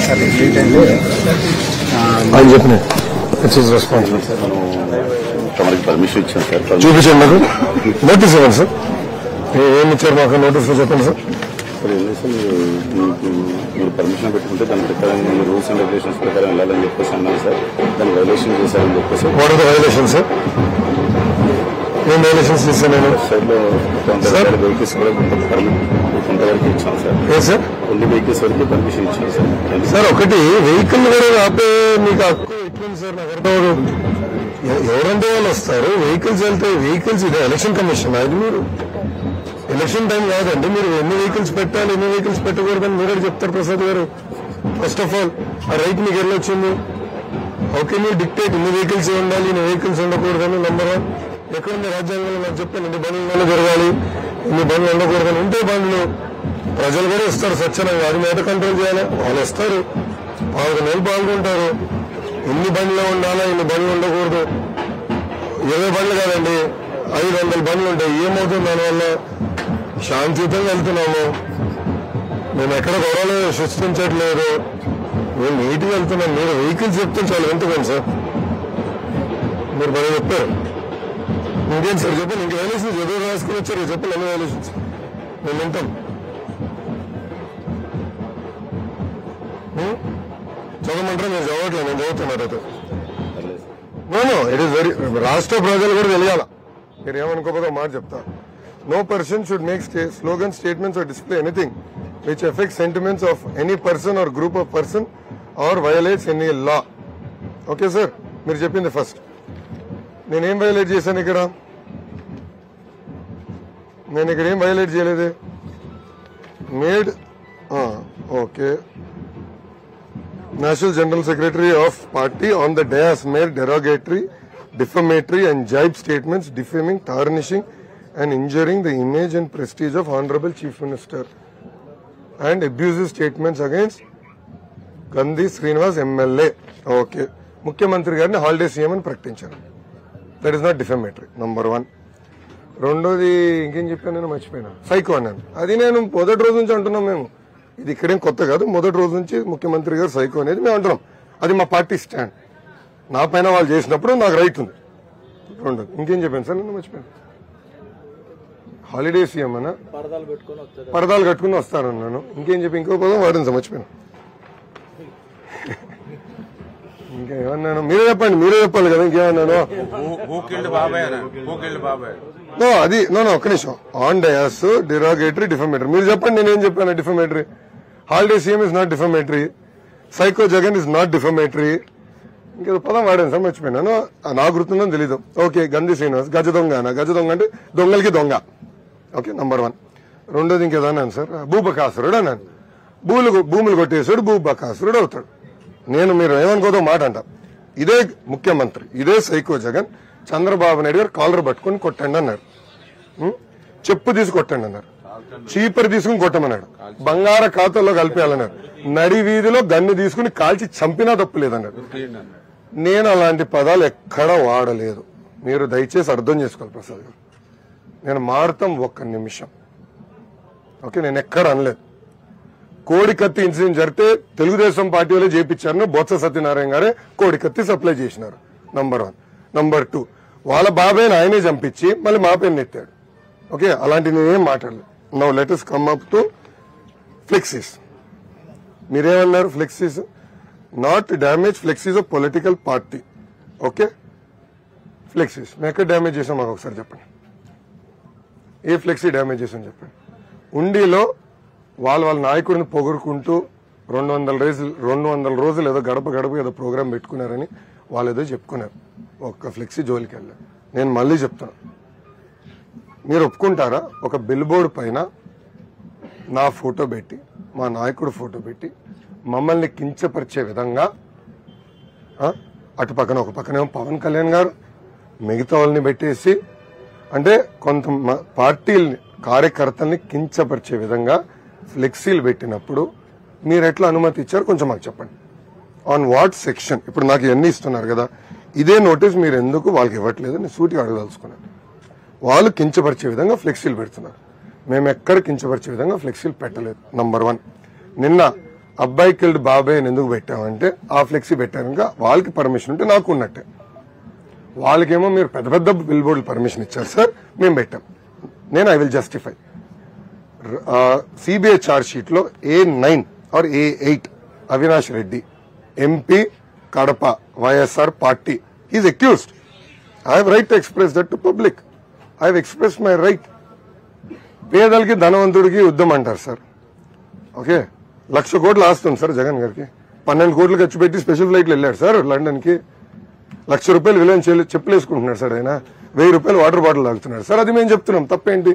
Sir ఏంటంటే ఆయన చెప్పిన ఇట్స్ హిస్ రెస్పాన్సిబుల్. సార్ మనం తమరికి పర్మిషన్ ఇచ్చాం సార్. చూపించండి నాకు నోటీస్ ఇవ్వండి సార్. ఏమి ఇచ్చారు మాకు నోటీస్ లో చెప్పండి సార్. సార్ ఏం లేదు సార్, మీరు పర్మిషన్ పెట్టుకుంటే దాని ప్రకారం మీరు రూల్స్ అండ్ రెగ్యులేషన్స్ ప్రకారం వెళ్ళాలని చెప్పేసి అన్నాను సార్. దాన్ని వైలేషన్ చేశారని చెప్పేసి. What are the violation sir? ఏం వైలేషన్స్ చేశాను నేను? సైడ్ లో వెహికల్స్ కూడా కొంతవరకు ఇచ్చాం సార్. ఏ సార్? కొన్ని వెహికల్స్ వరకు పర్మిషన్ ఇచ్చాం సార్. సార్ ఒకటి వెహికల్ కూడా ఆపే మీకు హక్కు ఎట్లుంది సార్? నాకు అర్థం ఎవరంటే వాళ్ళు వస్తారు, వెహికల్స్ వెళ్తాయి. వెహికల్స్ ఇదే ఎలక్షన్ కమిషన్, అది మీరు ఎలక్షన్ టైం కాదండి. మీరు ఎన్ని వెహికల్స్ పెట్టాలి, ఎన్ని వెహికల్స్ పెట్టకూడదని మీరే చెప్తారు ప్రసాద్ గారు. ఫస్ట్ ఆఫ్ ఆల్ ఆ రైట్ మీకు వెళ్ళొచ్చింది. ఓకే, మీరు డిక్టేట్ ఇన్ని వెహికల్స్ ఉండాలి, ఇన్ని వెహికల్స్ ఉండకూడదని. నెంబర్ 1 ఎక్కడుంది రాజ్యాంగంలో? నాకు చెప్పాను ఇన్ని బండ్లు జరగాలి, ఇన్ని బండ్లు ఉండకూడదని. ఉంటే బండ్లు ప్రజలు కూడా ఇస్తారు స్వచ్ఛంగా, అది మీద కంట్రోల్ చేయాలి. వాళ్ళు వస్తారు, 4 నెలలు పాల్గొంటారు. ఎన్ని బండ్లు ఉండాలా, ఇన్ని బండ్లు ఉండకూడదు. 20 బండ్లు కాదండి, 500 బండ్లు ఉంటాయి. ఏమవుతుంది దానివల్ల? శాంతియుతంగా వెళ్తున్నాము, మేము ఎక్కడ గొడవలు సృష్టించట్లేదు, మేము నీట్గా వెళ్తున్నాం. మీరు వెహికల్స్ చెప్తే చాలా ఎంతకండి సార్? మీరు బాగా చెప్పారు. ఇంకేం సార్ చెప్పండి. ఇంక వైలేషన్స్ ఎదురు రాసుకుని వచ్చారు, చెప్పండి అన్ని వైలేషన్స్ మేము వింటాం. చదవమంటారా? మీరు చదవట్లేదు, నేను చదువుతున్నారు. అయితే నో ఇట్ ఈస్ వెరీ, రాష్ట్ర ప్రజలు కూడా తెలియాల. మీరు ఏమనుకోకపోతే మాట చెప్తా. No person should make slogans, statements or display anything which affects sentiments of any person or group of person or violates any law. Okay sir, మీరు చెప్పింది ఫస్ట్. నేనేం వైలేట్ చేశాను ఇక్కడ? నేను ఇక్కడ ఏం వైలేట్ చేయలేదు. Made okay, national general secretary of party on the dais made derogatory, defamatory and jibe statements defaming, tarnishing and injuring the image and prestige of Honorable Chief Minister and abusive statements against Gandhi Srinivas MLA. Okay, ముఖ్యమంత్రి గారిని holiday CM అని ప్రకటించారు. That is not defamatory. Number 1. రెండోది ఇంకేం చెప్పాను నేను, మర్చిపోయినా. Psycho అన్నాను. అది నేను మొదటి రోజు నుంచి అంటున్నాం మేము. ఇది ఇక్కడేం కొత్త కాదు, మొదటి రోజు నుంచి ముఖ్యమంత్రి గారు సైకో అనేది మేము అంటున్నాం. అది మా పార్టీ స్టాండ్. నా పైన వాళ్ళు చేసినప్పుడు నాకు రైట్ ఉంది. రెండోది ఇంకేం చెప్పాను సార్, నేను మర్చిపోయాను. హాలిడే సీఎం అన్న, పరదాలు కట్టుకుని వస్తానన్నాను. ఇంకేం చెప్పి ఇంకో పదం వాడింది సార్, మర్చిపోయాను. ఇంకా ఏమన్నాను? మీరే చెప్పండి, మీరే చెప్పాలి కదా. ఇంకేమన్నాను? అది ఒక్క నిమిషం. On dais derogatory, defamatory. మీరు చెప్పండి, నేనేం చెప్పాను? Defamatory. Holiday CM is not defamatory. Psycho Jagan is not defamatory. ఇంకేదో పదం వాడాను సార్, మర్చిపోయినాను. నా గుర్తుందని తెలీదు. ఓకే, గంధి శ్రీనివాస్ గజ దొంగ అన్న. గజ దొంగ అంటే దొంగలకి దొంగ. Okay, number 1. రెండోది ఇంకేదన్నాను సార్, భూబకాసురుడు అన్నాను. భూములు కొట్టేసాడు, భూబకాసురుడు అవుతాడు. మీరు ఏమనుకోదో మాట అంట. ఇదే ముఖ్యమంత్రి, ఇదే సైకో జగన్ చంద్రబాబు నాయుడు గారు కాలర్ పట్టుకుని కొట్టండి అన్నారు. చెప్పు తీసి కొట్టండి అన్నారు. చీపర్ తీసుకుని కొట్టమన్నాడు. బంగార ఖాతాల్లో కలిపేయాలన్నారు. నడి వీధిలో గన్ను తీసుకుని కాల్చి చంపినా తప్పు లేదన్నారు. నేను అలాంటి పదాలు ఎక్కడా వాడలేదు. మీరు దయచేసి అర్థం చేసుకోవాలి ప్రసాద్ గారు. నేను మారుతాం ఒక్క నిమిషం. ఓకే, నేను ఎక్కడ అనలేదు. కోడికత్తి ఇన్సిడెంట్ జరిగితే తెలుగుదేశం పార్టీ వాళ్ళే చేయించారని బొత్స సత్యనారాయణ గారే కోడికత్తి సప్లై చేసినారు. నంబర్ 1. నంబర్ 2, వాళ్ళ బాబాయ్ని ఆయనే చంపించి మళ్ళీ మా పేరు నెత్తాడు. ఓకే, అలాంటి నేనేం మాట్లాడలేదు. Now let us come up to flexes. మీరేమన్నారు? Flexes not damage. Flexes of political party. Okay, flexes మేము ఎక్కడ డ్యామేజ్ చేసాం మాకు ఒకసారి చెప్పండి. ఏ ఫ్లెక్సీ డ్యామేజ్ చేసాం చెప్పండి. ఉండిలో వాళ్ళ నాయకుడిని పొగురుకుంటూ 200 రోజులు ఏదో గడప ఏదో ప్రోగ్రాం పెట్టుకున్నారని వాళ్ళు ఏదో చెప్పుకున్నారు. ఒక్క ఫ్లెక్సీ జోలికి వెళ్ళారు. నేను మళ్ళీ చెప్తాను, మీరు ఒప్పుకుంటారా? ఒక బిల్ బోర్డు పైన నా ఫోటో పెట్టి, మా నాయకుడు ఫోటో పెట్టి మమ్మల్ని కించపరిచే విధంగా, అటు పక్కన ఒక పక్కనేమో పవన్ కళ్యాణ్ గారు, మిగతా వాళ్ళని పెట్టేసి, అంటే కొంత పార్టీలని కార్యకర్తల్ని కించపరిచే విధంగా ఫ్లెక్సీలు పెట్టినప్పుడు మీరు ఎట్లా అనుమతి ఇచ్చారు కొంచెం మాకు చెప్పండి. On what section? ఇప్పుడు నాకు ఇవన్నీ ఇస్తున్నారు కదా, ఇదే నోటీస్ మీరు ఎందుకు వాళ్ళకి ఇవ్వట్లేదు? నేను సూటిగా అడగదలుచుకున్నాను. వాళ్ళు కించపరిచే విధంగా ఫ్లెక్సీలు పెడుతున్నారు. మేము ఎక్కడ కించపరిచే విధంగా ఫ్లెక్సీలు పెట్టలేదు. నంబర్ 1. నిన్న అబ్బాయి కిల్డ్ బాబాయ్ అని ఎందుకు పెట్టామంటే ఆ ఫ్లెక్సీ పెట్టారు ఇంకా వాళ్ళకి పర్మిషన్ ఉంటే నాకు ఉన్నట్టే. వాళ్ళకేమో మీరు పెద్ద పెద్ద బిల్ బోర్డులు పర్మిషన్ ఇచ్చారు సార్, మేము పెట్టాం. నేను I will justify. CBI charge sheet లో A9 or A8 Avinash Reddy MP Kadapa YSR party is accused. I have right to express that to public. I have express my right. పేదలకి ధనవంతుడికి యుద్ధం అంటారు సార్. ఓకే, 1,00,000 కోట్లు ఆస్తుంది సార్ జగన్ గారికి. 12 కోట్లు ఖర్చు పెట్టి స్పెషల్ ఫ్లైట్లు వెళ్ళాడు సార్ లండన్ కి. 1,00,000 రూపాయలు విలువైన చెప్పులు వేసుకుంటున్నాడు సార్ ఆయన. 1000 రూపాయలు వాటర్ బాటిల్ తాగుతున్నాడు సార్. అది మేము చెప్తున్నాం, తప్పేంటి?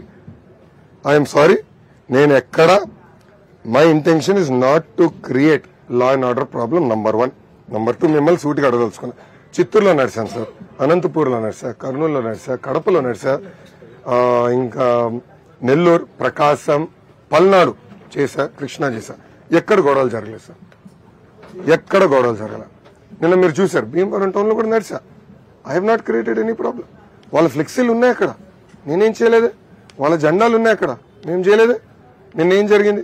I'm sorry. నేను ఎక్కడ my intention is not to create law and order problem. Number 1. Number 2, మిమ్మల్ని సూటిగా అడగదలుచుకున్నా. చిత్తూరులో నడిచాను సార్, అనంతపూర్లో నడిచా, కర్నూలులో నడిచా, కడపలో నడిచా, ఇంకా నెల్లూరు, ప్రకాశం, పల్నాడు చేశా, కృష్ణా చేశా. ఎక్కడ గొడవలు జరగలేదు సార్, ఎక్కడ గొడవలు జరగల. నిన్న మీరు చూశారు భీమవరం టౌన్ లో కూడా నడిచా. I have not created any problem. వాళ్ళ ఫ్లెక్సీలు ఉన్నాయి అక్కడ, నేనేం చేయలేదే. వాళ్ళ జెండాలు ఉన్నాయి అక్కడ, నేను చేయలేదే. నిన్నేం జరిగింది?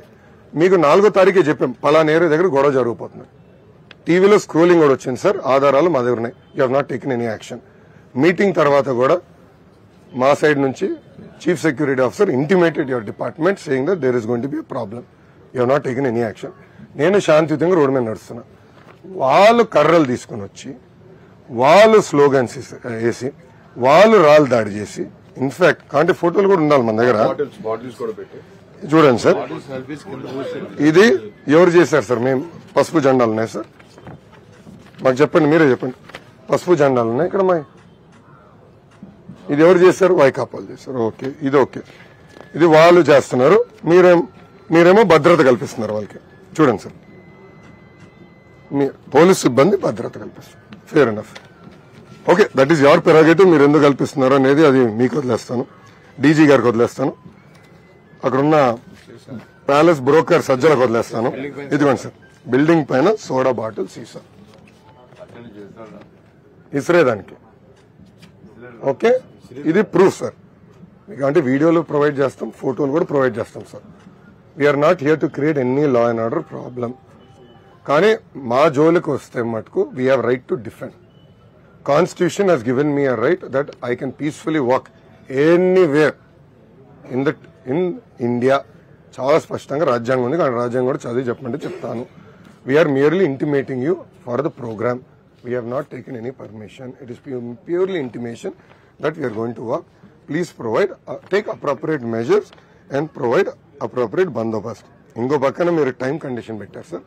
మీకు 4వ తారీఖే చెప్పాం పలానా ఏరియా దగ్గర గొడవ జరిగిపోతుంది. టీవీలో స్క్రోలింగ్ కూడా వచ్చింది సార్, ఆధారాలు మా దగ్గర ఉన్నాయి. You have not taken any action. Meeting తర్వాత కూడా మా సైడ్ నుంచి chief security officer intimated your department saying that there is going to be a problem. You have not taken any action. నేను శాంతియుతంగా రోడ్డు మీద నడుస్తున్నా. వాళ్ళు కర్రలు తీసుకుని వచ్చి, వాళ్ళు స్లోగన్స్ వేసి, వాళ్ళు రాళ్ళు దాడి చేసి, ఇన్ఫాక్ట్ అంటే ఫోటోలు కూడా ఉండాలి మన దగ్గర. చూడండి సార్, ఇది ఎవరు చేశారు సార్? మేము పసుపు జెండాలు ఉన్నాయి సార్, మాకు చెప్పండి, మీరే చెప్పండి. పసుపు జెండాలు ఉన్నాయి ఇక్కడ. మా ఇది ఎవరు చేశారు? వైకాపాలు చేశారు. ఓకే, ఇది ఓకే. ఇది వాళ్ళు చేస్తున్నారు, మీరేమో భద్రత కల్పిస్తున్నారు వాళ్ళకి. చూడండి సార్, మీ పోలీస్ సిబ్బంది భద్రత కల్పిస్తారు. Fair enough. Okay, that is your prerogative. మీరు ఎందుకు కల్పిస్తున్నారు అనేది అది మీకు వదిలేస్తాను, డీజీ గారికి వదిలేస్తాను, అక్కడున్న ప్యాలెస్ బ్రోకర్ సజ్జలకు వదిలేస్తాను. ఇదిగోండి సార్, బిల్డింగ్ పైన సోడా బాటిల్ సీసా ఇసిరేదానికి. ఓకే, ఇది ప్రూఫ్ సార్. మీకు అంటే వీడియోలు ప్రొవైడ్ చేస్తాం, ఫోటోలు కూడా ప్రొవైడ్ చేస్తాం sir. We're not here to create any law and order problem. కానీ మా జోలికి వస్తే మటుకు we have right to defend. Constitution has given me a right that I can peacefully walk anywhere in India. చాలా స్పష్టంగా రాజ్యాంగం ఉంది, కానీ రాజ్యాంగం కూడా చదివి చెప్పమంటే చెప్తాను. We're merely intimating you for the program. We have not taken any permission. It is purely intimation that we're going to walk. Please provide, take appropriate measures and provide appropriate బందోబస్తు. ఇంకో పక్కన మీరు టైం కండిషన్ పెట్టారు sir.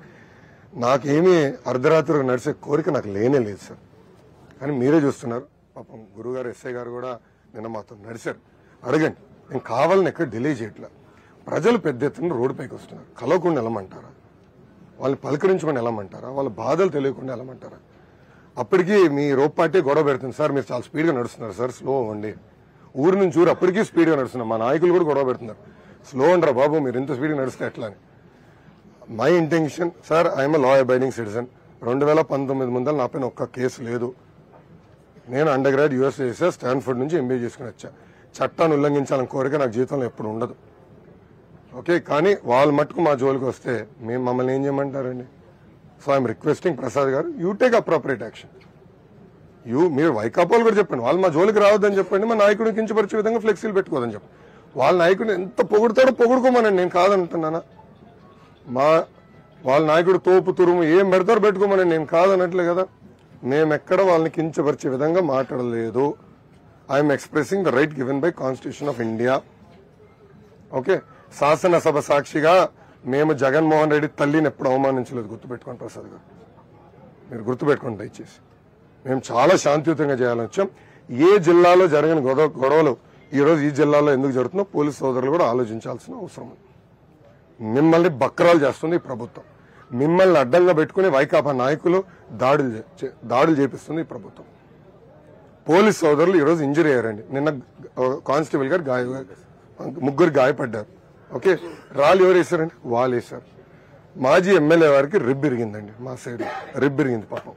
నాకేమీ అర్ధరాత్రి నడిచే కోరిక నాకు లేనే లేదు సార్, కానీ మీరే చూస్తున్నారు. పాపం గురుగారు, ఎస్ఐ గారు కూడా నిన్న మాతో నడిచారు. అడగండి, నేను కావాలని ఎక్కడ డిలే చేయట్లా. ప్రజలు పెద్ద ఎత్తున రోడ్డుపైకి వస్తున్నారు. కలవకుండా వెళ్ళమంటారా? వాళ్ళని పలకరించకుండా వెళ్ళమంటారా? వాళ్ళ బాధలు తెలియకుండా వెళ్ళమంటారా? అప్పటికీ మీ రోప్పాటే గొడవ పెడుతుంది సార్, మీరు చాలా స్పీడ్గా నడుస్తున్నారు సార్, స్లో అవ్వండి. ఊరు నుంచి ఊరు అప్పటికీ స్పీడ్గా నడుస్తున్నారు. మా నాయకులు కూడా గొడవ పెడుతున్నారు, స్లో అంటారా బాబు, మీరు ఇంత స్పీడ్గా నడిస్తే ఎట్లా అని. My intention sir, I'm law abiding citizen. 2019 ముందర నా పైన ఒక్క కేసు లేదు. నేను అండర్ గ్రాడ్ యూఎస్ చేసా, స్టాన్ఫోర్డ్ నుంచి ఎంబీఏ చేసుకుని వచ్చా. చట్టాన్ని ఉల్లంఘించాలని కోరిక నాకు జీవితంలో ఎప్పుడు ఉండదు. ఓకే, కానీ వాళ్ళు మట్టుకు మా జోలికి వస్తే మేము మమ్మల్ని ఏం చేయమంటారండి? సో ఐఎమ్ రిక్వెస్టింగ్ ప్రసాద్ గారు, యూ టేక్ అప్రోప్రియేట్ యాక్షన్. మీరు వైకాపాలు కూడా చెప్పండి, వాళ్ళు మా జోలికి రావద్దని చెప్పండి. మా నాయకుడిని కించపరిచే విధంగా ఫ్లెక్సీలు పెట్టుకోదని చెప్పండి. వాళ్ళ నాయకుడిని ఎంత పొగుడతాడో పొగుడుకోమనండి, నేను కాదంటున్నానా? వాళ్ళ నాయకుడు తోపు తురుము ఏం పెడతారో పెట్టుకోమనండి, నేను కాదనట్లే కదా. మేమెక్కడ వాళ్ళని కించపరిచే విధంగా మాట్లాడలేదు. I'm expressing the right given by constitution of India. Okay, శాసనసభ సాక్షిగా మేము జగన్మోహన్ రెడ్డి తల్లిని ఎప్పుడు అవమానించలేదు. గుర్తుపెట్టుకోండి ప్రసాద్ గారు, మీరు గుర్తుపెట్టుకోండి దయచేసి. మేము చాలా శాంతియుతంగా చేయాలని వచ్చాం. ఏ జిల్లాలో జరిగిన గొడవలు ఈరోజు ఈ జిల్లాలో ఎందుకు జరుగుతుందో పోలీసు సోదరులు కూడా ఆలోచించాల్సిన అవసరం ఉంది. మిమ్మల్ని బక్రాలు చేస్తుంది ఈ ప్రభుత్వం. మిమ్మల్ని అడ్డంగా పెట్టుకుని వైకాపా నాయకులు దాడులు చేపిస్తుంది ఈ ప్రభుత్వం. పోలీస్ సోదరులు ఈరోజు ఇంజరీ అయ్యారండి. నిన్న కానిస్టేబుల్ గారు ముగ్గురు గాయపడ్డారు. ఓకే, రాళ్ళు ఎవరు వేశారండి? వాళ్ళు వేశారు. మాజీ ఎమ్మెల్యే వారికి రిబ్ ఇరిగిందండి, మా సైడ్ రిబ్ ఇరిగింది పాపం.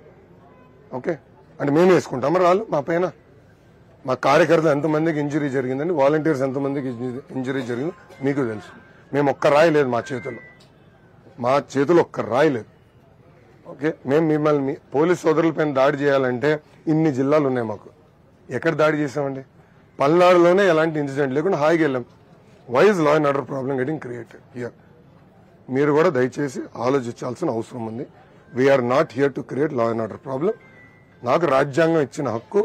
ఓకే, అంటే మేము వేసుకుంటామా రాళ్ళు మా పైన? మా కార్యకర్తలు ఎంతమందికి ఇంజరీ జరిగిందండి, వాలంటీర్స్ ఎంతమందికి ఇంజరీ జరిగిందో మీకు తెలుసు. మేము ఒక్క రాయి లేదు మా చేతుల్లో. మా చేతులు ఒక్క రాయలేదు. ఓకే, మేము మిమ్మల్ని పోలీస్ సోదరులపైన దాడి చేయాలంటే ఇన్ని జిల్లాలు ఉన్నాయి మాకు. ఎక్కడ దాడి చేసామండి? పల్నాడులోనే ఎలాంటి ఇన్సిడెంట్ లేకుండా హాయిగా వెళ్ళాం. Why is law and order problem getting created here? మీరు కూడా దయచేసి ఆలోచించాల్సిన అవసరం ఉంది. We're not here to create law and order problem. నాకు రాజ్యాంగం ఇచ్చిన హక్కు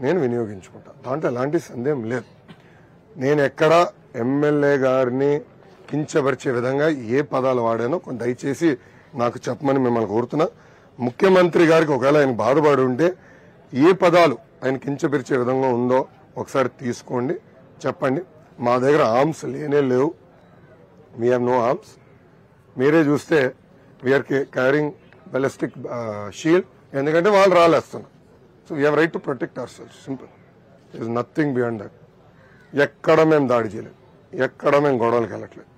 నేను వినియోగించుకుంటా, దాంట్లో ఎలాంటి సందేహం లేదు. నేను ఎక్కడ ఎమ్మెల్యే గారిని కించపరిచే విధంగా ఏ పదాలు వాడానో దయచేసి నాకు చెప్పమని మిమ్మల్ని కోరుతున్నా. ముఖ్యమంత్రి గారికి ఒకవేళ ఆయన బాధపడి ఉంటే ఏ పదాలు ఆయన కించపరిచే విధంగా ఉందో ఒకసారి తీసుకోండి, చెప్పండి. మా దగ్గర ఆర్మ్స్ లేనే లేవు. We have no arms. మీరే చూస్తే వీఆర్ క్యారింగ్ బెలిస్టిక్ షీల్డ్, ఎందుకంటే వాళ్ళు రాలేస్తున్నారు. So we have right to protect our selves, simple. It is nothing beyond that. ఎక్కడ మేము దాడి చేయలేదు, ఎక్కడ మేము గొడవలకు వెళ్ళట్లేదు.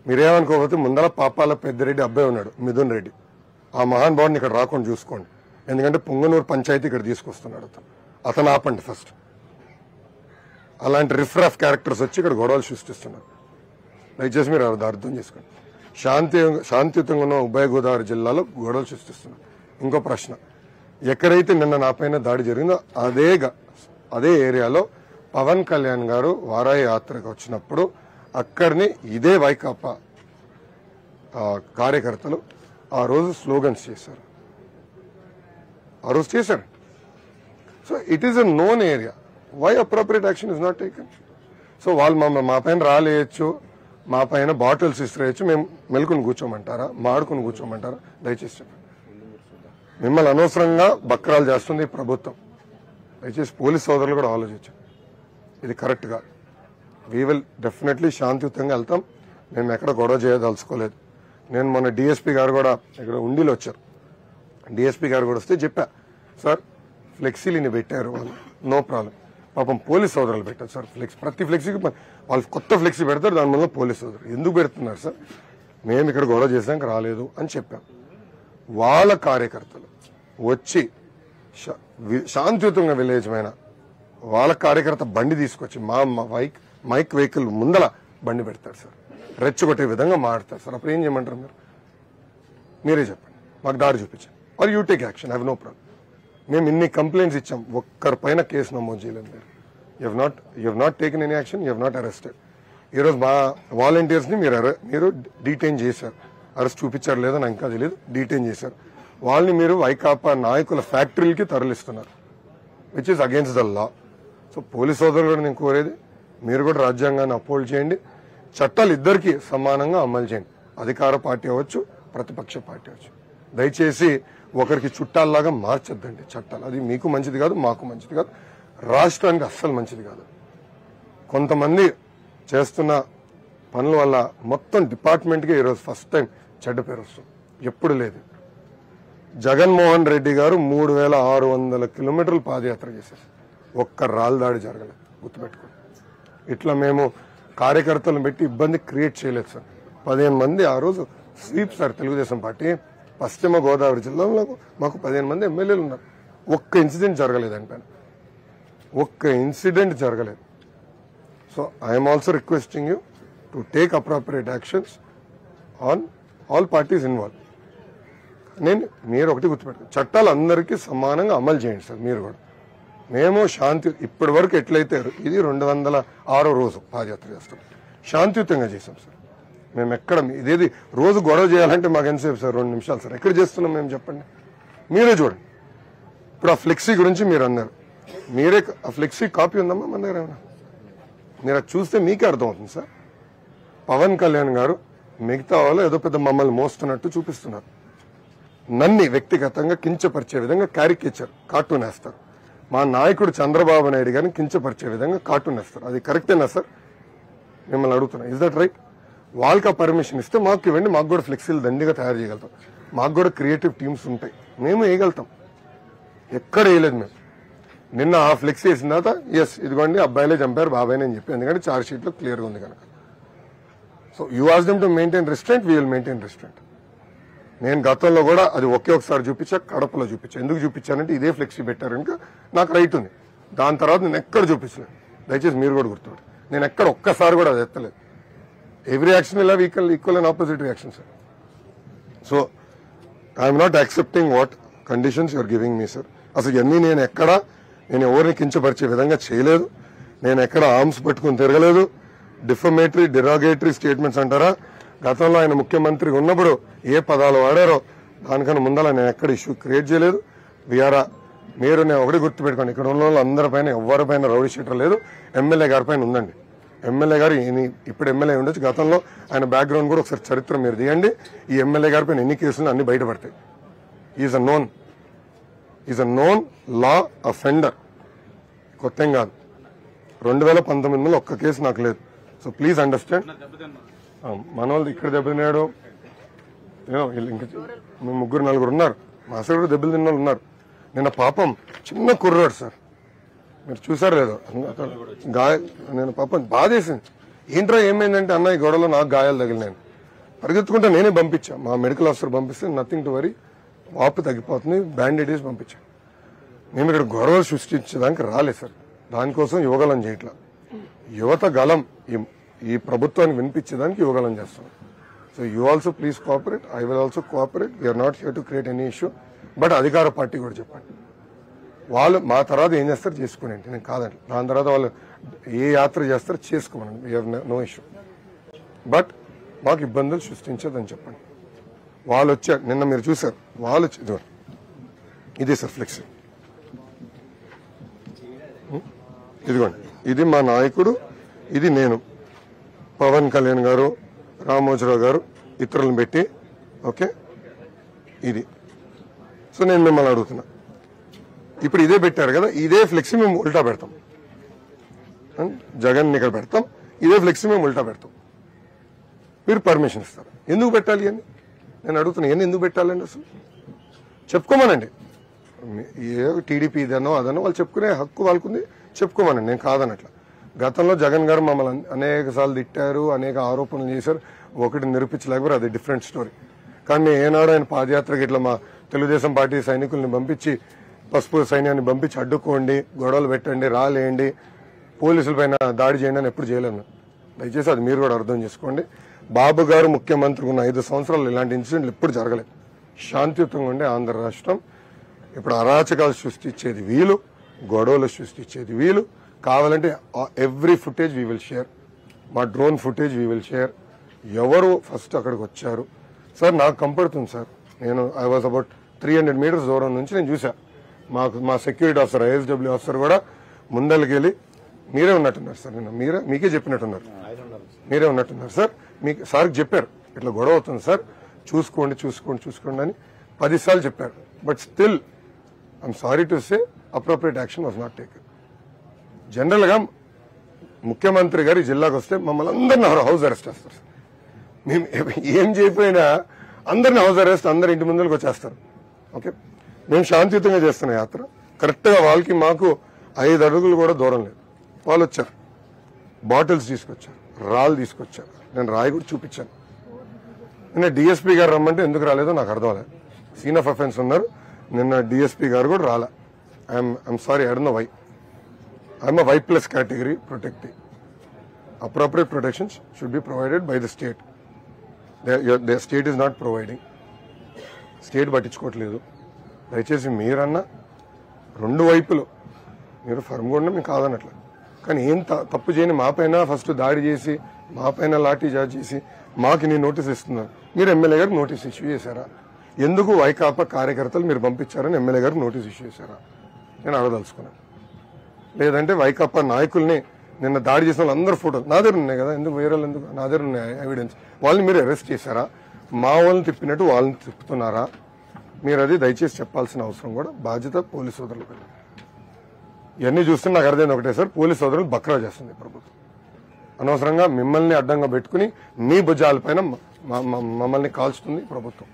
మీరేమనుకోకపోతే ముందర పాపాల పెద్దిరెడ్డి అబ్బాయి ఉన్నాడు, మిథున్ రెడ్డి. ఆ మహానుభావుని ఇక్కడ రాకుండా చూసుకోండి, ఎందుకంటే పుంగనూరు పంచాయతీ ఇక్కడ తీసుకొస్తున్నాడు. అతను ఆపండి ఫస్ట్. అలాంటి రిఫ్రాఫ్ క్యారెక్టర్స్ వచ్చి ఇక్కడ గొడవలు సృష్టిస్తున్నారు. దయచేసి మీరు అది అర్థం చేసుకోండి. శాంతియుతంగా ఉన్న ఉభయ గోదావరి జిల్లాలో గొడవలు సృష్టిస్తున్నారు. ఇంకో ప్రశ్న, ఎక్కడైతే నిన్న నాపైన దాడి జరిగిందో అదే ఏరియాలో పవన్ కళ్యాణ్ గారు వారాయి యాత్రకు వచ్చినప్పుడు అక్కడిని ఇదే వైకాపా కార్యకర్తలు ఆ రోజు స్లోగన్స్ చేశారు. So it is a known area. Why appropriate action is not taken? So వాళ్ళు మా పైన రాలేయచ్చు, మా పైన బాటిల్స్ ఇసిరేయచ్చు, మేము మెలుకుని కూర్చోమంటారా, మాడుకుని కూర్చోమంటారా? దయచేసి చెప్పండి. మిమ్మల్ని అనవసరంగా బక్రాలు చేస్తుంది ఈ ప్రభుత్వం. దయచేసి పోలీస్ సోదరులు కూడా ఆలోచించండి, ఇది కరెక్ట్ కాదు. వీ విల్ డెఫినెట్లీ శాంతియుతంగా వెళ్తాం. మేము ఎక్కడ గొడవ చేయదలుచుకోలేదు. నేను మొన్న డిఎస్పీ గారు కూడా ఇక్కడ ఉండిలో వచ్చారు. డిఎస్పీ గారు కూడా వస్తే చెప్పా, సార్ ఫ్లెక్సీలని పెట్టారు వాళ్ళు, నో ప్రాబ్లం. పాపం పోలీస్ సోదరులు పెట్టారు సార్ ప్రతి ఫ్లెక్సీకి వాళ్ళు కొత్త ఫ్లెక్సీ పెడతారు, దాని వల్ల పోలీస్ సోదరులు ఎందుకు పెడుతున్నారు సార్? మేము ఇక్కడ గొడవ చేసాక రాలేదు అని చెప్పాం. వాళ్ళ కార్యకర్తలు వచ్చి శాంతియుతంగా విలేజ్ మైన వాళ్ళ కార్యకర్త బండి తీసుకొచ్చి మా మైక్ వెహికల్ ముందల బండి పెడతారు సార్, రెచ్చగొట్టే విధంగా మాడతారు సార్. అప్పుడు ఏం చేయమంటారు మీరు? మీరే చెప్పండి, మాకు దారి చూపించండి. Are you take action, have no problem. మేము ఇన్ని కంప్లైంట్స్ ఇచ్చాం, ఒక్కరి పైన కేసు నమోదు చేయలేదు. మీరు you have not taken any action, you have not arrested. ఈరోజు మా వాలంటీర్స్ ని మీరు డీటైన్ చేశారు. అరెస్ట్ చూపించారు లేదో నాకు ఇంకా తెలియదు, డీటైన్ చేశారు. వాళ్ళని మీరు వైకాపా నాయకుల ఫ్యాక్టరీలకి తరలిస్తున్నారు, which is against the law. So police సోదరులు కూడా నేను కోరేది, మీరు కూడా రాజ్యాంగాన్ని అపోల్డ్ చేయండి, చట్టాలు ఇద్దరికి సమానంగా అమలు చేయండి. అధికార పార్టీ అవ్వచ్చు, ప్రతిపక్ష పార్టీ అవ్వచ్చు. దయచేసి ఒకరికి చుట్టాల్లాగా మార్చొద్దండి చట్టాలు. అది మీకు మంచిది కాదు, మాకు మంచిది కాదు, రాష్ట్రానికి అస్సలు మంచిది కాదు. కొంతమంది చేస్తున్న పనుల వల్ల మొత్తం డిపార్ట్మెంట్కి ఈరోజు ఫస్ట్ టైం చెడ్డ పేరు వస్తుంది, ఎప్పుడు లేదు. జగన్మోహన్ రెడ్డి గారు 3600 కిలోమీటర్లు పాదయాత్ర చేశారు, ఒక్క రాళ్ళ దాడి జరగలేదు, గుర్తుపెట్టుకోండి. ఇట్లా మేము కార్యకర్తలను పెట్టి ఇబ్బంది క్రియేట్ చేయలేదు సార్. 15 మంది ఆ రోజు స్వీప్ సార్, తెలుగుదేశం పార్టీ పశ్చిమ గోదావరి జిల్లాలో మాకు 15 మంది ఎమ్మెల్యేలు ఉన్నారు. ఒక్క ఇన్సిడెంట్ జరగలేదు దానిపైన, ఒక్క ఇన్సిడెంట్ జరగలేదు. So I'm also requesting you to take appropriate actions on all parties involve. మీరు ఒకటి గుర్తుపెట్టారు, చట్టాలు అందరికీ సమానంగా అమలు చేయండి సార్. మీరు కూడా మేము శాంతి ఇప్పటి వరకు ఎట్లయితే ఇది 206వ రోజు పాదయాత్ర చేస్తాం, శాంతియుతంగా చేసాం సార్. మేము ఎక్కడ ఇదేది రోజు గొడవ చేయాలంటే మాకు ఎంతసేపు సార్? 2 నిమిషాలు సార్. ఎక్కడ చేస్తున్నాం మేము చెప్పండి, మీరే చూడండి. ఇప్పుడు ఆ ఫ్లెక్సీ గురించి మీరు అన్నారు, మీరే ఆ ఫ్లెక్సీ కాపీ ఉందమ్మా మన దగ్గర ఏమైనా? మీరు అది చూస్తే మీకే అర్థమవుతుంది సార్. పవన్ కళ్యాణ్ గారు మిగతా వాళ్ళు ఏదో పెద్ద మమ్మల్ని మోస్తున్నట్టు చూపిస్తున్నారు. నన్ను వ్యక్తిగతంగా కించపరిచే విధంగా క్యారికేచర్ కార్టూన్ వేస్తారు. మా నాయకుడు చంద్రబాబు నాయుడు గారిని కించపరిచే విధంగా కార్టూన్ వేస్తారు. అది కరెక్టేనా సార్? మిమ్మల్ని అడుగుతున్నా, ఇస్ దట్ రైట్? వాళ్ళకి పర్మిషన్ ఇస్తే మాకు ఇవ్వండి, మాకు కూడా ఫ్లెక్సీలు దండిగా తయారు చేయగలుగుతాం, మాకు కూడా క్రియేటివ్ టీమ్స్ ఉంటాయి, మేము వేయగలుగుతాం. ఎక్కడ వేయలేదు మేము. నిన్న ఆ ఫ్లెక్సీ వేసిన తర్వాత ఎస్ ఇదిగోండి అబ్బాయిలే చంపారు బాబాయ్ అని చెప్పి, ఎందుకంటే చార్జ్ షీట్ లో క్లియర్గా ఉంది కనుక. So you ask them to maintain restraint, we will maintain restraint. నేను గతంలో కూడా అది ఒకసారి చూపించా, కడపలో చూపించా. ఎందుకు చూపించానంటే ఇదే ఫ్లెక్సీ పెట్టారు ఇంకా నాకు రైట్ ఉంది. దాని తర్వాత నేను ఎక్కడ చూపించలేదు, దయచేసి మీరు కూడా గుర్తుపెట్టు. నేను ఎక్కడ ఒక్కసారి కూడా అది ఎత్తలేదు. ఎవ్రీ యాక్షన్ ఇలా equal and opposite reaction sir. So I'm not accepting what conditions you're giving me sir. అసలు ఇవన్నీ నేను ఎవరిని కించపరిచే విధంగా చేయలేదు. నేను ఎక్కడ ఆర్మ్స్ పట్టుకుని తిరగలేదు. డిఫమేటరీ డిరాగేటరీ స్టేట్మెంట్స్ అంటారా, గతంలో ఆయన ముఖ్యమంత్రిగా ఉన్నప్పుడు ఏ పదాలు వాడారో దానికన్నా ముందర నేను ఎక్కడ ఇష్యూ క్రియేట్ చేయలేదు. మీరు నేను ఒకటి గుర్తుపెట్టుకోండి, ఇక్కడ ఉన్న వాళ్ళు అందరిపైన ఎవరిపైన రౌడీ షీటర్ లేదు. ఎమ్మెల్యే గారి పైన ఉందండి. ఎమ్మెల్యే గారు ఇప్పుడు ఎమ్మెల్యే ఉండొచ్చు, గతంలో ఆయన బ్యాక్గ్రౌండ్ కూడా ఒకసారి చరిత్ర మీరు తీయండి. ఈ ఎమ్మెల్యే గారి పైన ఎన్ని కేసులు అన్ని బయటపడతాయి. Is a known law offender, కొత్త ఏం కాదు. 2019లో ఒక్క కేసు నాకు లేదు. So please understand. మన వాళ్ళు ఇక్కడ దెబ్బతిన్నాడు, ఇంకా మేము 3-4 ఉన్నారు. మా సైడ్ కూడా దెబ్బలు తిన్న వాళ్ళు ఉన్నారు. నిన్న పాపం చిన్న కుర్రాడు సార్, మీరు చూసారు లేదో, నేను పాపం బాధేసింది. ఏంట్రా ఏమైందంటే అన్న ఈ గొడవలో నాకు గాయాలు తగిలినాను, పరిగెత్తుకుంటే నేనే పంపించా. మా మెడికల్ ఆఫీసర్ పంపిస్తే నథింగ్ టు వరీ, వాపు తగ్గిపోతుంది, బ్యాండేజెస్ పంపించా. మేము ఇక్కడ గొడవలు సృష్టించడానికి రాలేదు సార్, దానికోసం యువగలం చేయట్లా. యువత గలం ఈ ప్రభుత్వాన్ని వినిపించేదానికి యువగలం చేస్తాం. So you also please cooperate, I will also cooperate. We're not here to create any issue. But అధికార పార్టీ కూడా చెప్పండి, వాళ్ళు మా తర్వాత ఏం చేస్తారు చేసుకునేంటి, నేను కాదండి. దాని తర్వాత వాళ్ళు ఏ యాత్ర చేస్తారో చేసుకోమనండి, we have no issue. But మాకు ఇబ్బందులు సృష్టించదని చెప్పండి. వాళ్ళు వచ్చారు నిన్న, మీరు చూసారు, వాళ్ళు ఇదే సార్ ఫ్లెక్సీ, ఇదిగోండి, ఇది మా నాయకుడు, ఇది నేను, పవన్ కళ్యాణ్ గారు, రామోజీరావు గారు, ఇతరులను పెట్టి, ఓకే, ఇది. సో నేను మిమ్మల్ని అడుగుతున్నా, ఇప్పుడు ఇదే పెట్టారు కదా, ఇదే ఫ్లెక్సీ మేము ఉల్టా పెడతాం. జగన్ ఇక్కడ పెడతాం, ఇదే ఫ్లెక్సీ మేము ఉల్టా పెడతాం. మీరు పర్మిషన్ ఇస్తారు. ఎందుకు పెట్టాలి అని నేను అడుగుతున్నా. ఇవన్నీ ఎందుకు పెట్టాలండి అసలు చెప్పుకోమనండి. ఏ టీడీపీ ఇదనో అదనో వాళ్ళు చెప్పుకునే హక్కు వాళ్ళకుంది, చెప్పుకోమనండి, నేను కాదనట్లా. గతంలో జగన్ గారు మమ్మల్ని అనేక సార్లు తిట్టారు, అనేక ఆరోపణలు చేశారు, ఒకటి నిరూపించలేకపోయారు, అది డిఫరెంట్ స్టోరీ. కానీ ఏనాడు ఆయన పాదయాత్రకి ఇట్లా మా తెలుగుదేశం పార్టీ సైనికుల్ని పంపించి, పసుపు సైన్యాన్ని పంపించి అడ్డుకోండి, గొడవలు పెట్టండి, రాలేయండి, పోలీసుల పైన దాడి చేయండి అని ఎప్పుడు చేయలేను. దయచేసి అది మీరు కూడా అర్థం చేసుకోండి. బాబు గారు ముఖ్యమంత్రి ఉన్న 5 సంవత్సరాలు ఇలాంటి ఇన్సిడెంట్లు ఎప్పుడు జరగలేదు. శాంతియుతంగా ఉండే ఆంధ్ర రాష్ట్రం. ఇప్పుడు అరాచకాలు సృష్టించేది వీలు, గొడవలు సృష్టించేది వీలు. కావాలంటే every footage we will share, మా drone footage we will share. ఎవరు ఫస్ట్ అక్కడికి వచ్చారు సార్ నాకు కంపడుతుంది సార్. నేను ఐ వాజ్ అబౌట్ 300 మీటర్స్ దూరం నుంచి నేను చూసా. మా సెక్యూరిటీ ఆఫీసర్, ఐఎస్డబ్ల్యూ ఆఫీసర్ కూడా ముందరికి వెళ్ళి, మీరే ఉన్నట్టున్నారు సార్, నిన్న మీకే చెప్పినట్టున్నారు, మీరే ఉన్నట్టున్నారు సార్, మీకు సార్కి చెప్పారు ఇట్లా గొడవ అవుతుంది సార్, చూసుకోండి అని 10 సార్లు చెప్పారు. But still I'm sorry to say appropriate action was not taken. General గా ముఖ్యమంత్రి గారు ఈ జిల్లాకు వస్తే మమ్మల్ని అందరినీ హౌస్ అరెస్ట్ చేస్తారు. మేము ఏం చేయకపోయినా అందరిని హౌస్ అరెస్ట్, అందరి ఇంటి ముందుకు వచ్చేస్తారు. ఓకే, మేము శాంతియుతంగా చేస్తున్న యాత్ర. కరెక్ట్ గా వాళ్ళకి మాకు 5 అడుగులు కూడా దూరం లేదు. వాళ్ళు వచ్చారు, బాటిల్స్ తీసుకొచ్చారు, రాళ్ళు తీసుకొచ్చారు, నేను రాయి కూడా చూపించాను. నిన్న డిఎస్పీ గారు రమ్మంటే ఎందుకు రాలేదో నాకు అర్థం అవ్వలేదు. సీన్ ఆఫ్ అఫెన్స్ ఉన్నారు, నిన్న డిఎస్పీ గారు కూడా రాలే. I'm sorry, I don't know why. I'm a Y+ category protectee. Appropriate protections should be provided by the state. The state is not providing. State పట్టించుకోవట్లేదు. దయచేసి మీరన్నా 2 వైపులు మీరు ఫర్మ్ కూడా మేము కాదన్నట్లు, కానీ ఏం తప్పు చేయని మా పైన ఫస్ట్ దాడి చేసి, మా పైన లాఠీ చార్జ్ చేసి మాకు నీ నోటీస్ ఇస్తున్నారు. మీరు ఎమ్మెల్యే గారికి నోటీస్ ఇష్యూ చేశారా? ఎందుకు వైకాపా కార్యకర్తలు మీరు పంపించారని ఎమ్మెల్యే గారికి నోటీస్ ఇష్యూ చేశారా? నేను అడగదలుచుకున్నాను. లేదంటే వైకాపా నాయకుల్ని నిన్న దాడి చేసిన వాళ్ళందరూ ఫోటోలు నా దగ్గర ఉన్నాయి కదా, ఎందుకు వేరే వాళ్ళు ఎందుకు, నా దగ్గర ఉన్నాయి ఎవిడెన్స్. వాళ్ళని మీరు అరెస్ట్ చేశారా? మా వాళ్ళని తిప్పినట్టు వాళ్ళని తిప్పుతున్నారా? మీరు అది దయచేసి చెప్పాల్సిన అవసరం కూడా బాధ్యత పోలీసు సోదరులకు. ఇవన్నీ చూస్తే నాకు అర్థమైంది ఒకటే సార్, పోలీసు సోదరులు బక్రా చేస్తుంది ప్రభుత్వం. అనవసరంగా మిమ్మల్ని అడ్డంగా పెట్టుకుని మీ భుజాలపైన మమ్మల్ని కాల్చుతుంది ప్రభుత్వం.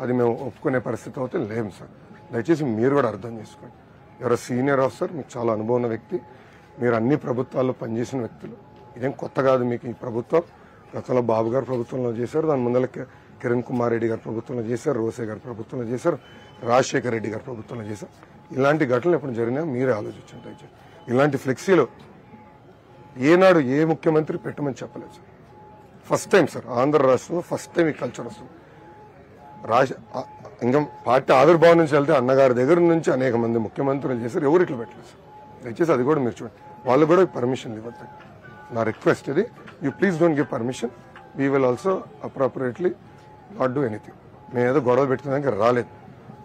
అది మేము ఒప్పుకునే పరిస్థితి అయితే లేము సార్. దయచేసి మీరు కూడా అర్థం చేసుకోండి. ఎవరో సీనియర్ ఆఫీసర్, మీకు చాలా అనుభవం ఉన్న వ్యక్తి, మీరు అన్ని ప్రభుత్వాల్లో పనిచేసిన వ్యక్తులు. ఇదేం కొత్త కాదు మీకు ఈ ప్రభుత్వం. గతంలో బాబు గారు ప్రభుత్వంలో చేశారు, దాని ముందర కిరణ్ కుమార్ రెడ్డి గారు ప్రభుత్వంలో చేశారు, రోసే గారు ప్రభుత్వంలో చేశారు, రాజశేఖర రెడ్డి గారు ప్రభుత్వంలో చేశారు. ఇలాంటి ఘటనలు ఎప్పుడు జరిగినా మీరే ఆలోచించండి దయచేసి. ఇలాంటి ఫ్లెక్సీలో ఏనాడు ఏ ముఖ్యమంత్రి పెట్టమని చెప్పలేదు sir. First time sir, Andhra రాష్ట్రంలో ఫస్ట్ టైం ఈ కల్చర్ వస్తుంది. ఇంకా పార్టీ ఆవిర్భావం నుంచి వెళ్తే అన్నగారి దగ్గర నుంచి అనేక మంది ముఖ్యమంత్రులు చేశారు, ఎవరు ఇట్లా పెట్టలేదు సార్. దయచేసి అది కూడా మీరు చూడండి, వాళ్ళు కూడా పర్మిషన్ ఇవ్వద్దు. నా రిక్వెస్ట్ ఇది, you please don't give permission. We will also appropriately not do anything. మేము ఏదో గొడవ పెట్టుకున్నాక రాలేదు,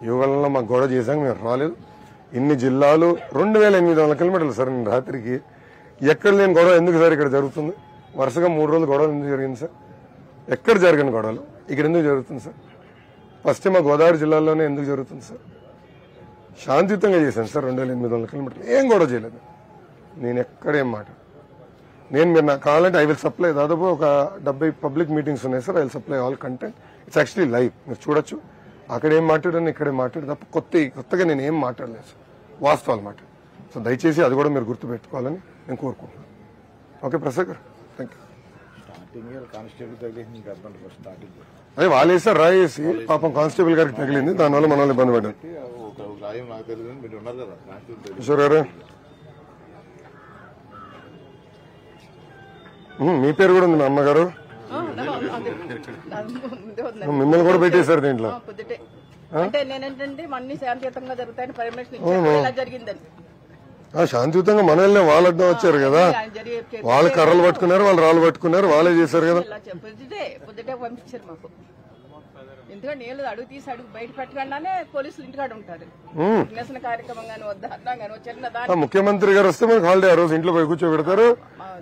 యువగలంలో మాకు గొడవ చేశాక మేము రాలేదు. ఇన్ని జిల్లాలు 2800 కిలోమీటర్లు సార్. నేను రాత్రికి ఎక్కడ లేని గొడవ ఎందుకు సార్ ఇక్కడ జరుగుతుంది? వరుసగా 3 రోజులు గొడవలు ఎందుకు జరిగింది సార్? ఎక్కడ జరిగిన గొడవలు ఇక్కడ ఎందుకు జరుగుతుంది సార్? పశ్చిమ గోదావరి జిల్లాలోనే ఎందుకు జరుగుతుంది సార్? శాంతియుతంగా చేశాను సార్ 2800 కిలోమీటర్లు, ఏం గొడవ చేయలేదు. నేను ఎక్కడేం మాట మీరు నాకు కావాలంటే ఐ విల్ సప్లై, దాదాపు ఒక 70 పబ్లిక్ మీటింగ్స్ ఉన్నాయి sir. I will supply all content. It's actually live, మీరు చూడొచ్చు. అక్కడేం మాట్లాడాను, ఇక్కడే మాట్లాడు తప్ప కొత్తగా నేను ఏం మాట్లాడలేదు సార్, వాస్తవాలు మాట. సో దయచేసి అది కూడా మీరు గుర్తుపెట్టుకోవాలని నేను కోరుకుంటున్నాను. ఓకే ప్రసాద్ గారు, థ్యాంక్ యూ. అదే వాళ్ళు వేసారు రాయేసి, పాపం కానిస్టేబుల్ గారికి తగిలింది, దానివల్ల మన వాళ్ళు ఇబ్బంది పడ్డారు. కిషోర్ గారు మీ పేరు కూడా ఉంది, మా అమ్మగారు మిమ్మల్ని కూడా పెట్టేశారు దీంట్లో. అంటే నేనేంటంటే అన్ని శాంతియుతంగా జరుగుతాయని పర్మిషన్ జరిగిందని. శాంతియుతంగా మన వెళ్ళే వాళ్ళు అడ్డం వచ్చారు కదా, వాళ్ళు కర్రలు పట్టుకున్నారు, వాళ్ళు రాళ్ళు పట్టుకున్నారు, వాళ్ళే చేశారు కదా. పొద్దుటే పంపించారు మాకు. ఎందుకంటే నీళ్ళు అడుగు తీసి అడుగు బయట పెట్టకుండానే పోలీసులు ఇంటికాడ ఉంటారు. నిరసన కార్యక్రమం కానీ వద్దా అర్థం కానీ చిన్న దాని ముఖ్యమంత్రి గారు వస్తే మనకు హాలిడే, ఆ రోజు ఇంట్లో పోయి కూర్చోబెడతారు,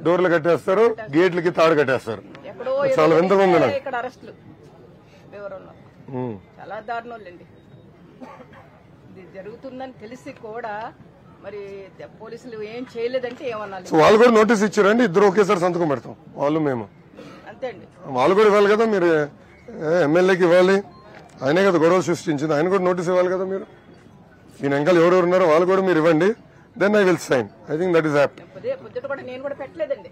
డోర్లు కట్టేస్తారు, గేట్లకి తాడు కట్టేస్తారు. చాలా వింతగా ఉంది నాకు. ఇక్కడ అరెస్టులు వివరంలో చాలా దారుణోళ్ళండి. ఇది జరుగుతుందని తెలిసి కూడా మరి పోలీసులు ఏం చేయలేదంటే ఏమన్నా. వాళ్ళు కూడా నోటీస్ ఇచ్చారండి, ఇద్దరు ఒకేసారి సంతకం పెడతాం, వాళ్ళు మేము అంతే అండి. వాళ్ళు కూడా ఇవ్వాలి కదా, మీరు ఎమ్మెల్యేకి ఇవ్వాలి, ఆయనే కదా గొడవ సృష్టించింది, ఆయన కూడా నోటీస్ ఇవ్వాలి కదా. మీరు ఈయన వెంకలు ఎవరెవరు ఉన్నారో వాళ్ళు కూడా మీరు ఇవ్వండి, then I will sign. I think that is happy. నేను కూడా పెట్టలేదండి.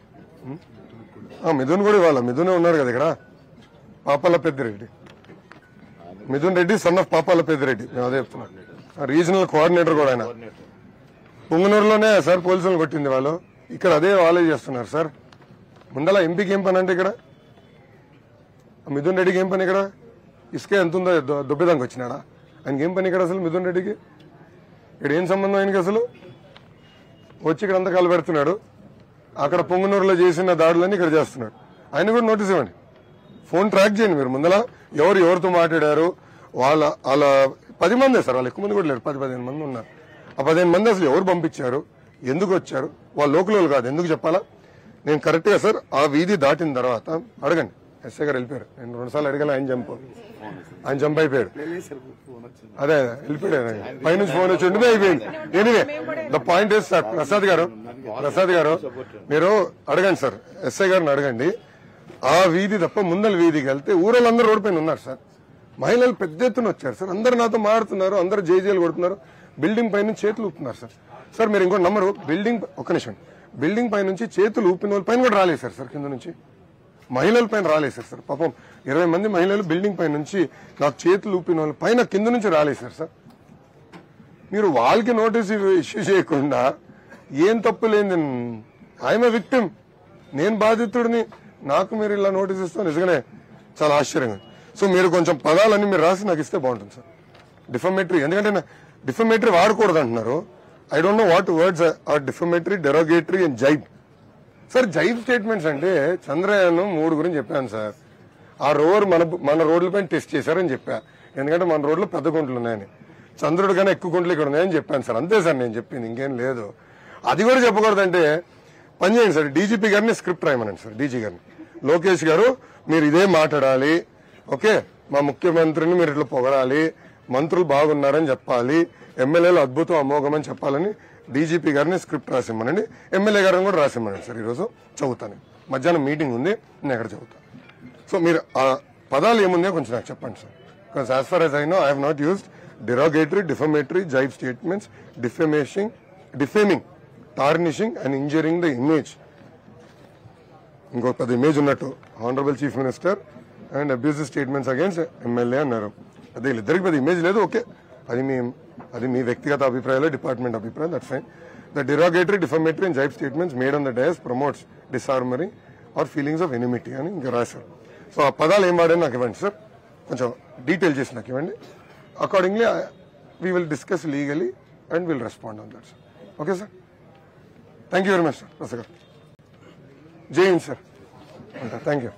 మిథున్ కూడా ఇవ్వాలి, మిథునే ఉన్నారు కదా ఇక్కడ, పాపాల పెద్దిరెడ్డి. మిథున్ రెడ్డి సన్ ఆఫ్ పాపాల పెద్దిరెడ్డి, మేము అదే చెప్తున్నాం. రీజనల్ కోఆర్డినేటర్ కూడా ఆయన. పుంగనూరులోనే సార్ పోలీసులు కొట్టింది వాళ్ళు, ఇక్కడ అదే వాళ్ళే చేస్తున్నారు సార్. ముందల ఎంపీకి ఏం పని అంటే ఇక్కడ, మిథున్ రెడ్డికి ఏం పని ఇక్కడ? ఇసుక ఎంత ఉందో దుబ్బేదానికి వచ్చినాడా? ఆయనకి ఏం పని ఇక్కడ అసలు? మిథున్ రెడ్డికి ఇక్కడ ఏం సంబంధం ఆయనకి అసలు? వచ్చి ఇక్కడ అంతా కాలు పెడుతున్నాడు, అక్కడ పొంగునూరులో చేసిన దాడులన్నీ ఇక్కడ చేస్తున్నాడు. ఆయన కూడా నోటీస్ ఇవ్వండి, ఫోన్ ట్రాక్ చేయండి మీరు. ముందల ఎవరితో మాట్లాడారు, వాళ్ళ 10 మందే సార్, వాళ్ళు ఎక్కువ మంది కూడా లేరు, 10-15 మంది ఉన్నారు. ఆ 15 మంది అసలు ఎవరు పంపించారు, ఎందుకు వచ్చారు, వాళ్ళు లోకల్ వాళ్ళు కాదు, ఎందుకు చెప్పాలా? నేను కరెక్ట్ గా సార్ ఆ వీధి దాటిన తర్వాత అడగండి. ఎస్ఐ గారు వెళ్ళిపోయారు, నేను 2 సార్లు అడిగాను, ఆయన జంప్ అయిపోయాడు. అదే వెళ్ళిపోయాడు, పైనుంచి ఫోన్ వచ్చి ఉంటే అయిపోయింది. Anyway the point is sir, Prasad గారు మీరు అడగండి సార్, ఎస్ఐ గారిని అడగండి. ఆ వీధి తప్ప ముందల వీధికి వెళ్తే ఊరలందరూ రోడ్డు పైన ఉన్నారు సార్, మహిళలు పెద్ద ఎత్తున వచ్చారు సార్, అందరు నాతో మారుతున్నారు, అందరు జేజేలు కొడుతున్నారు, బిల్డింగ్ పై నుంచి చేతులు ఊపుతున్నారు సార్. సార్ మీరు ఇంకో నంబరు, ఒక్క నిమిషం, బిల్డింగ్ పై నుంచి చేతులు ఊపిన వాళ్ళ పైన కూడా రాలేశారు సార్, కింద నుంచి మహిళల పైన రాలేశారు సార్. పాపం 20 మంది మహిళలు బిల్డింగ్ పై నుంచి నాకు చేతులు ఊపిన వాళ్ళ పైన కింద నుంచి రాలేశారు సార్. మీరు వాళ్ళకి నోటీస్ ఇష్యూ చేయకుండా ఏం తప్పు లేని, ఐఎమ్ ఏ విక్టిమ్, నేను బాధితుడిని, నాకు మీరు ఇలా నోటీస్ ఇస్తాం, నిజంగానే చాలా ఆశ్చర్యంగా. సో మీరు కొంచెం పదాలన్నీ మీరు రాసి నాకు ఇస్తే బాగుంటుంది సార్. డిఫమేటరీ, ఎందుకంటే డిఫమేటరీ వాడకూడదు అంటున్నారు. I don't know what words are defamatory, derogatory and jibe. Sir jibe statements అంటే చంద్రయాన్ 3 గురించి చెప్పాను సార్. ఆ రోవర్ మన రోడ్లపైన టెస్ట్ చేశారని చెప్పా, ఎందుకంటే మన రోడ్లు పెద్ద గుంటలు ఉన్నాయని, చంద్రుడు కన్నా ఎక్కువ గుంటలు ఇక్కడ ఉన్నాయని చెప్పాను సార్. అంతే సార్ నేను చెప్పింది, ఇంకేం లేదు. అది కూడా చెప్పకూడదంటే పని చేయండి సార్, డీజీపీ గారిని స్క్రిప్ట్ రాయమనండి సార్, డీజీ గారిని. లోకేష్ గారు మీరు ఇదే మాట్లాడాలి, ఓకే, మా ముఖ్యమంత్రిని మీరు ఇట్లా పొగడాలి, మంత్రులు బాగున్నారని చెప్పాలి, ఎమ్మెల్యేలు అద్భుతం అమోఘం అని చెప్పాలని డీజీపీ గారిని స్క్రిప్ట్ రాసిమ్మనండి, ఎమ్మెల్యే గారిని కూడా రాసిమ్మనండి సార్. ఈరోజు చదువుతాను, మధ్యాహ్నం మీటింగ్ ఉంది, నేను ఎక్కడ చదువుతాను. సో మీరు ఆ పదాలు ఏముందో కొంచెం నాకు చెప్పండి sir. Because as far as I know I have not used derogatory, defamatory, jibe statements, defaming, tarnishing and injuring the image. ఇంకో 10 ఇమేజ్ ఉన్నట్టు honourable chief minister and abusive statements against MLA అన్నారు. అదే వీళ్ళిద్దరికి 10 ఇమేజ్ లేదు, okay, అది మీ వ్యక్తిగత అభిప్రాయాలు, department అభిప్రాయం, that's fine. The derogatory, defamatory and jibe statements made on the dais promotes disharmony or feelings of enmity అని ఇంకా రాశారు. సో ఆ పదాలు ఏం వాడని నాకు ఇవ్వండి సార్. కొంచెం డీటెయిల్ చేసి నాకు ఇవ్వండి. Accordingly we will discuss legally and will respond on that sir. Okay sir, thank you very much sir. Prasad గారు, జై హింద్ సార్. Thank you.